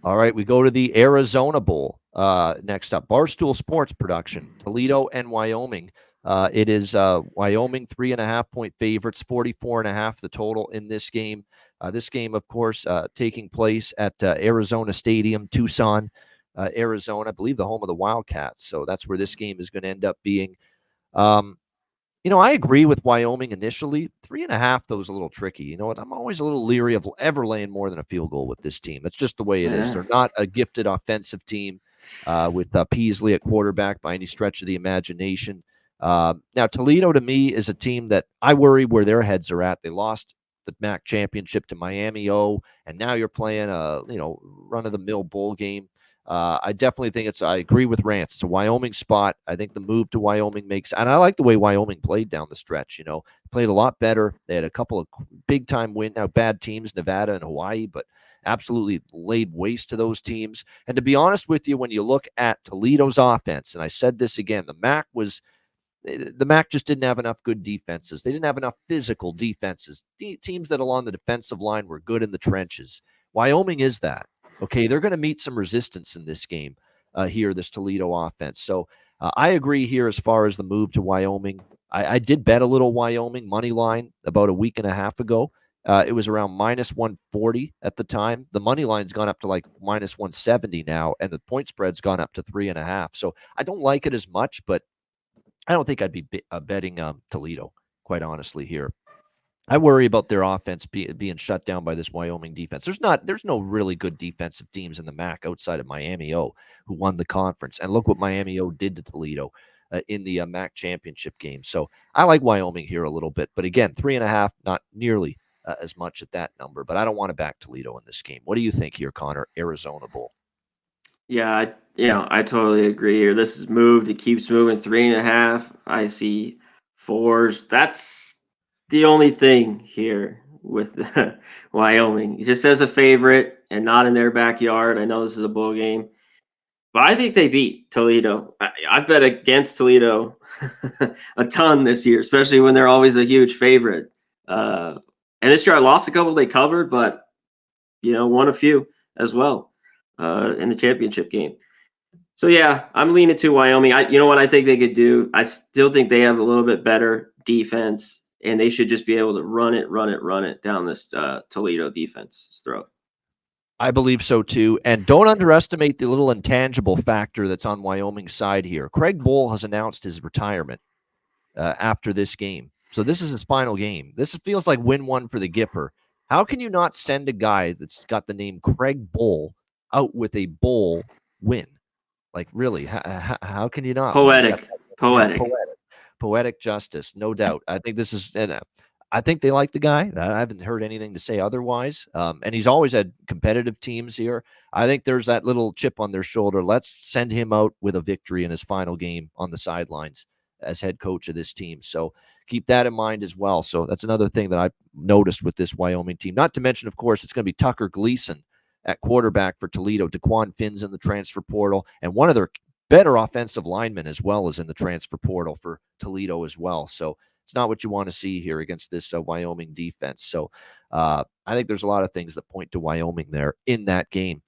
All right, we go to the Arizona Bowl. Next up, Barstool Sports production, Toledo and Wyoming. It is Wyoming 3.5-point favorites, 44.5 the total in this game. This game, of course, taking place at Arizona Stadium, Tucson, Arizona. I believe the home of the Wildcats. So that's where this game is going to end up being. Um, I agree with Wyoming initially. 3.5, though, is a little tricky. You know what? I'm always a little leery of ever laying more than a field goal with this team. That's just the way it is. Yeah. They're not a gifted offensive team with Peasley at quarterback by any stretch of the imagination. Now, Toledo to me is a team that I worry where their heads are at. They lost the MAC championship to Miami O, and now you're playing a run of the mill bowl game. I definitely think I agree with Rance. It's a Wyoming spot. I think the move to Wyoming and I like the way Wyoming played down the stretch. Played a lot better. They had a couple of big time win. Now, bad teams, Nevada and Hawaii, but absolutely laid waste to those teams. And to be honest with you, when you look at Toledo's offense, and I said this again, the MAC just didn't have enough good defenses. They didn't have enough physical defenses. Teams that along the defensive line were good in the trenches. Wyoming is that. Okay, they're going to meet some resistance in this game here, this Toledo offense. So I agree here as far as the move to Wyoming. I did bet a little Wyoming money line about a week and a half ago. It was around minus 140 at the time. The money line's gone up to like minus 170 now, and the point spread's gone up to 3.5. So I don't like it as much, but I don't think I'd be betting Toledo, quite honestly, here. I worry about their offense being shut down by this Wyoming defense. There's no really good defensive teams in the MAC outside of Miami O, who won the conference. And look what Miami O did to Toledo in the MAC championship game. So I like Wyoming here a little bit. But again, 3.5, not nearly as much at that number. But I don't want to back Toledo in this game. What do you think here, Connor? Arizona Bowl. Yeah, I totally agree here. This is moved. It keeps moving. 3.5. I see fours. That's the only thing here with Wyoming. Just as a favorite and not in their backyard. I know this is a bowl game, but I think they beat Toledo. I've bet against Toledo a ton this year, especially when they're always a huge favorite. And this year I lost a couple they covered, but won a few as well in the championship game. So yeah, I'm leaning to Wyoming. You know what I think they could do? I still think they have a little bit better defense, and they should just be able to run it down this Toledo defense's throat. I believe so too. And don't underestimate the little intangible factor that's on Wyoming's side here. Craig Bohl has announced his retirement after this game. So this is his final game. This feels like win one for the Gipper. How can you not send a guy that's got the name Craig Bohl out with a bowl win? Like, really, how can you not when he's got Poetic, yeah, poetic. poetic justice, no doubt. I think this is, and I think they like the guy. I haven't heard anything to say otherwise. And he's always had competitive teams here. I think there's that little chip on their shoulder. Let's send him out with a victory in his final game on the sidelines as head coach of this team. So keep that in mind as well. So that's another thing that I've noticed with this Wyoming team. Not to mention, of course, it's going to be Tucker Gleason at quarterback for Toledo. DeQuan Finn's in the transfer portal, and one of their better offensive linemen as well is in the transfer portal for Toledo as well. So it's not what you want to see here against this Wyoming defense. So I think there's a lot of things that point to Wyoming there in that game.